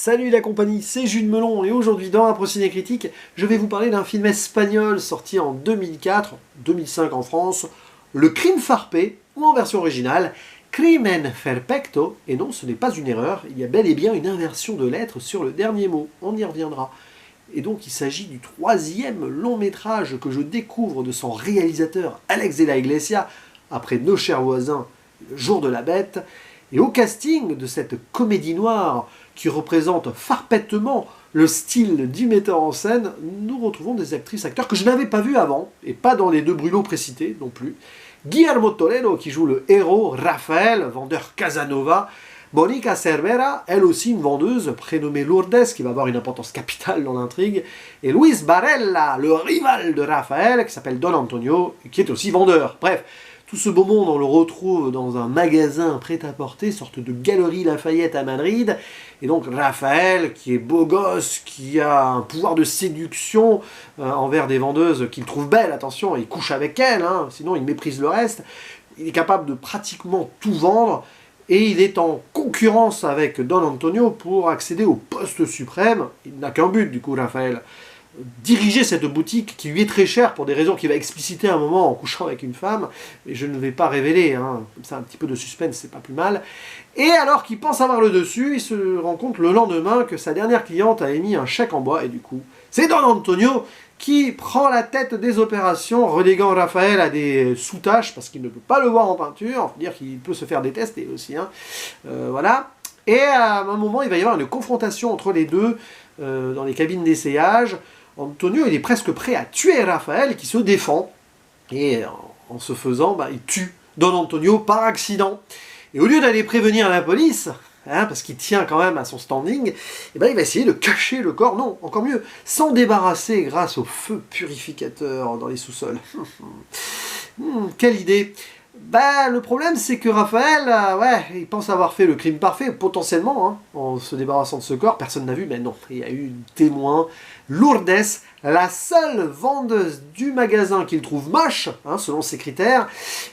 Salut la compagnie, c'est Jules Melon et aujourd'hui dans un Ciné Critique, je vais vous parler d'un film espagnol sorti en 2004, 2005 en France, Le Crime Farpé, ou en version originale, Crimen Perfecto, et non ce n'est pas une erreur, il y a bel et bien une inversion de lettres sur le dernier mot, on y reviendra. Et donc il s'agit du troisième long métrage que je découvre de son réalisateur Alex de la Iglesia, après Nos chers voisins, Le jour de la bête, et au casting de cette comédie noire qui représente parfaitement le style du metteur en scène, nous retrouvons des actrices-acteurs que je n'avais pas vus avant, et pas dans les deux brûlots précités non plus. Guillermo Toledo qui joue le héros, Rafael, vendeur Casanova, Monica Cervera, elle aussi une vendeuse prénommée Lourdes, qui va avoir une importance capitale dans l'intrigue, et Luis Barella, le rival de Rafael, qui s'appelle Don Antonio, qui est aussi vendeur. Bref, tout ce beau monde, on le retrouve dans un magasin prêt-à-porter, sorte de galerie Lafayette à Madrid. Et donc Raphaël, qui est beau gosse, qui a un pouvoir de séduction envers des vendeuses qu'il trouve belles, attention, il couche avec elles, hein, sinon il méprise le reste. Il est capable de pratiquement tout vendre, et il est en concurrence avec Don Antonio pour accéder au poste suprême. Il n'a qu'un but, du coup, Raphaël. Diriger cette boutique qui lui est très chère pour des raisons qu'il va expliciter à un moment en couchant avec une femme, et je ne vais pas révéler, hein, comme ça un petit peu de suspense c'est pas plus mal. Et alors qu'il pense avoir le dessus, il se rend compte le lendemain que sa dernière cliente a émis un chèque en bois, et du coup c'est Don Antonio qui prend la tête des opérations, reléguant Raphaël à des sous-tâches parce qu'il ne peut pas le voir en peinture, faut dire qu'il peut se faire détester aussi, hein. Voilà. Et à un moment il va y avoir une confrontation entre les deux dans les cabines d'essayage. Antonio il est presque prêt à tuer Raphaël qui se défend, et en se faisant, il tue Don Antonio par accident. Et au lieu d'aller prévenir la police, hein, parce qu'il tient quand même à son standing, il va essayer de cacher le corps, non, encore mieux, s'en débarrasser grâce au feu purificateur dans les sous-sols. Quelle idée! Le problème c'est que Raphaël, il pense avoir fait le crime parfait, potentiellement, hein, en se débarrassant de ce corps, personne n'a vu, mais non, il y a eu une témoin, Lourdes, la seule vendeuse du magasin qu'il trouve moche, hein, selon ses critères,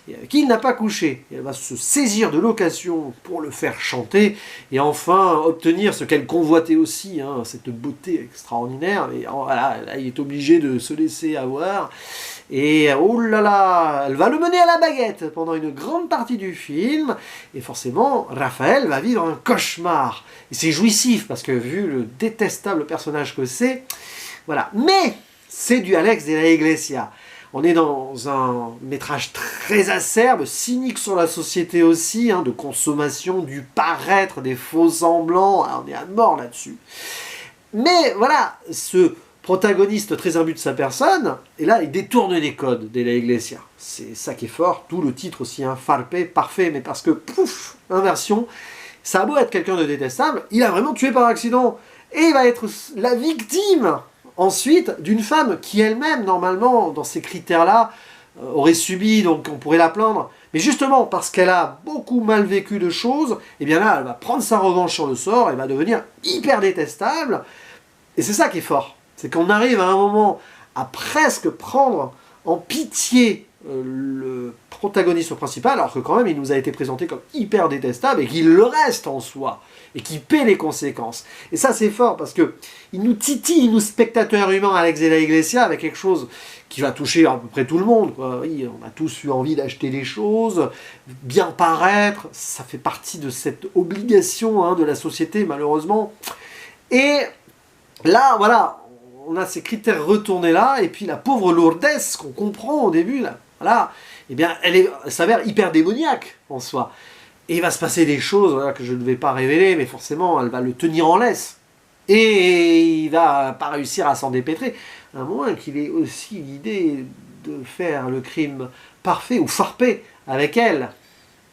et avec qui il n'a pas couché. Et elle va se saisir de l'occasion pour le faire chanter, et enfin obtenir ce qu'elle convoitait aussi, hein, cette beauté extraordinaire, et voilà, là, il est obligé de se laisser avoir. Et oh là là, elle va le mener à la baguette pendant une grande partie du film, et forcément, Raphaël va vivre un cauchemar. Et c'est jouissif, parce que vu le détestable personnage que c'est, voilà. Mais c'est du Alex de la Iglesia. On est dans un métrage très acerbe, cynique sur la société aussi, hein, de consommation, du paraître, des faux semblants, on est à mort là-dessus. Mais voilà, ce protagoniste très imbu de sa personne, et là il détourne les codes de la Iglesia. C'est ça qui est fort, tout le titre aussi, hein, Farpé, parfait, mais parce que, pouf, inversion, ça a beau être quelqu'un de détestable, il a vraiment tué par accident, et il va être la victime, ensuite, d'une femme qui elle-même, normalement, dans ces critères-là, aurait subi, donc on pourrait la plaindre, mais justement, parce qu'elle a beaucoup mal vécu de choses, et bien là, elle va prendre sa revanche sur le sort, elle va devenir hyper détestable, et c'est ça qui est fort. C'est qu'on arrive à un moment à presque prendre en pitié le protagoniste principal, alors que quand même il nous a été présenté comme hyper détestable et qu'il le reste en soi, et qu'il paie les conséquences. Et ça c'est fort parce que il nous titille, nous spectateurs humains, Alex de la Iglesia, avec quelque chose qui va toucher à peu près tout le monde, quoi. Oui, on a tous eu envie d'acheter des choses, bien paraître, ça fait partie de cette obligation, hein, de la société malheureusement. Et là, voilà, on a ces critères retournés là, et puis la pauvre Lourdes, qu'on comprend au début, là, voilà, eh bien, elle s'avère hyper démoniaque en soi. Et il va se passer des choses, voilà, que je ne vais pas révéler, mais forcément, elle va le tenir en laisse. Et il va pas réussir à s'en dépêtrer, à moins qu'il ait aussi l'idée de faire le crime parfait ou farpé avec elle.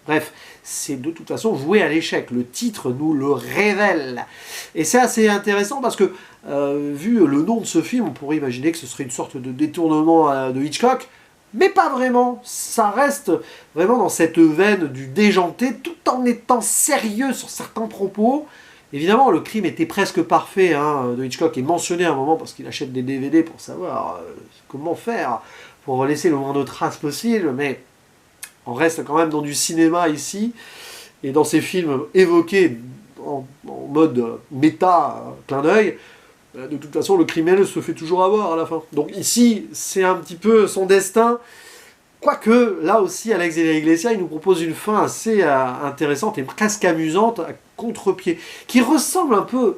Bref, c'est de toute façon joué à l'échec. Le titre nous le révèle. Et c'est assez intéressant parce que, vu le nom de ce film, on pourrait imaginer que ce serait une sorte de détournement de Hitchcock, mais pas vraiment. Ça reste vraiment dans cette veine du déjanté, tout en étant sérieux sur certains propos. Évidemment, le crime était presque parfait, hein, de Hitchcock est mentionné à un moment parce qu'il achète des DVD pour savoir comment faire pour laisser le moins de traces possible, mais on reste quand même dans du cinéma ici, et dans ces films évoqués en mode méta, clin d'œil, de toute façon, le criminel se fait toujours avoir à la fin. Donc ici, c'est un petit peu son destin. Quoique, là aussi, Alex de la Iglesia, il nous propose une fin assez intéressante et presque amusante, à contre-pied, qui ressemble un peu,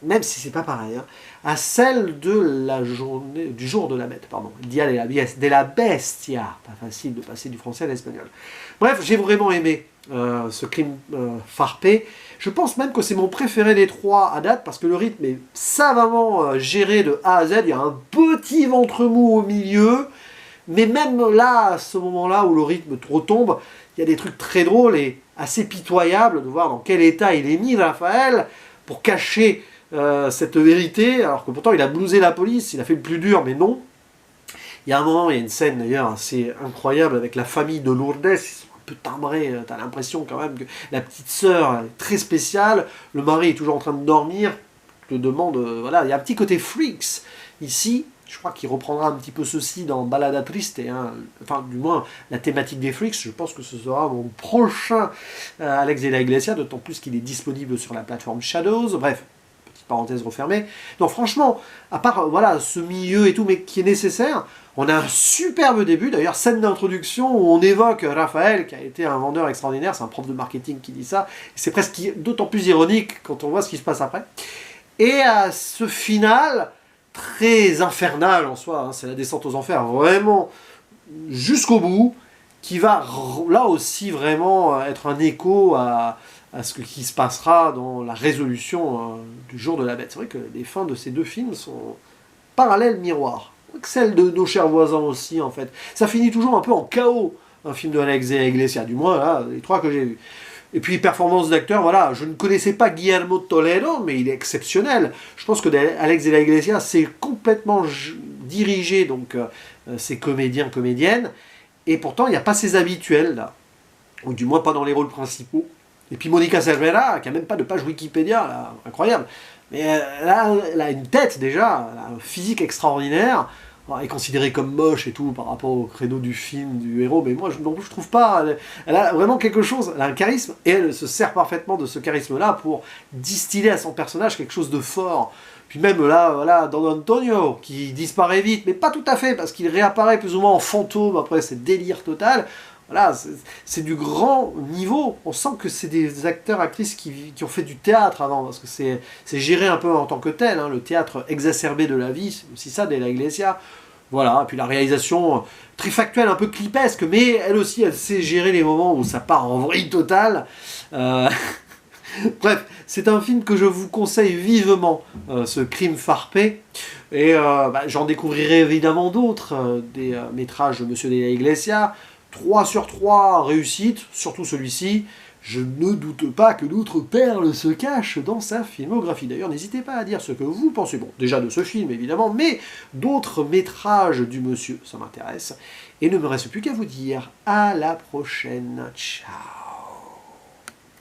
même si c'est pas pareil, hein, à celle de la journée, du jour de la bête, pardon. Dia de la bestia. Pas facile de passer du français à l'espagnol. Bref, j'ai vraiment aimé ce crime farpé. Je pense même que c'est mon préféré des trois à date, parce que le rythme est savamment géré de A à Z. Il y a un petit ventre mou au milieu, mais même là, à ce moment-là où le rythme retombe, il y a des trucs très drôles et assez pitoyables de voir dans quel état il est mis, Raphaël, pour cacher cette vérité, alors que pourtant il a blousé la police, il a fait le plus dur, mais non. Il y a un moment, il y a une scène d'ailleurs assez incroyable avec la famille de Lourdes, ils sont un peu timbrés, t'as l'impression quand même que la petite sœur est très spéciale, le mari est toujours en train de dormir, te demande, voilà, il y a un petit côté freaks ici. Je crois qu'il reprendra un petit peu ceci dans Balada Triste, hein, enfin du moins la thématique des freaks. Je pense que ce sera mon prochain Alex de la Iglesia, d'autant plus qu'il est disponible sur la plateforme Shadows. Bref, petite parenthèse refermée. Non, franchement, à part voilà ce milieu et tout, mais qui est nécessaire, on a un superbe début. D'ailleurs, scène d'introduction où on évoque Raphaël, qui a été un vendeur extraordinaire, c'est un prof de marketing qui dit ça. C'est presque d'autant plus ironique quand on voit ce qui se passe après. Et à ce final très infernal en soi, hein, c'est la descente aux enfers, vraiment jusqu'au bout, qui va là aussi vraiment être un écho à ce qui se passera dans la résolution du jour de la bête. C'est vrai que les fins de ces deux films sont parallèles miroirs. Celle de nos chers voisins aussi, en fait. Ça finit toujours un peu en chaos, un film de Alex de la Iglesia, du moins là, les trois que j'ai vus. Et puis, performance d'acteur, voilà, je ne connaissais pas Guillermo Toledo, mais il est exceptionnel. Je pense que Alex de la Iglesia s'est complètement dirigé, donc, ses comédiens, comédiennes, et pourtant, il n'y a pas ses habituels, là. Ou du moins pas dans les rôles principaux. Et puis Monica Cervera, qui n'a même pas de page Wikipédia, là, incroyable. Mais là, elle a une tête, déjà, elle a un physique extraordinaire. Elle est considérée comme moche et tout par rapport au créneau du film, du héros, mais moi non plus je trouve pas. Elle a vraiment quelque chose, elle a un charisme, et elle se sert parfaitement de ce charisme-là pour distiller à son personnage quelque chose de fort. Puis même là, voilà, Don Antonio, qui disparaît vite, mais pas tout à fait, parce qu'il réapparaît plus ou moins en fantôme après c'est délire total. Voilà, c'est du grand niveau. On sent que c'est des acteurs, actrices qui ont fait du théâtre avant, parce que c'est géré un peu en tant que tel, hein, le théâtre exacerbé de la vie, c'est aussi ça, de la Iglesia. Voilà, et puis la réalisation très factuelle, un peu clipesque, mais elle aussi, elle sait gérer les moments où ça part en vrille totale. Bref, c'est un film que je vous conseille vivement, ce crime farpé. Et j'en découvrirai évidemment d'autres, des métrages de Monsieur de la Iglesia. 3 sur 3 réussites, surtout celui-ci. Je ne doute pas que d'autres perles se cachent dans sa filmographie. D'ailleurs, n'hésitez pas à dire ce que vous pensez. Bon, déjà de ce film, évidemment, mais d'autres métrages du monsieur, ça m'intéresse. Et ne me reste plus qu'à vous dire à la prochaine. Ciao.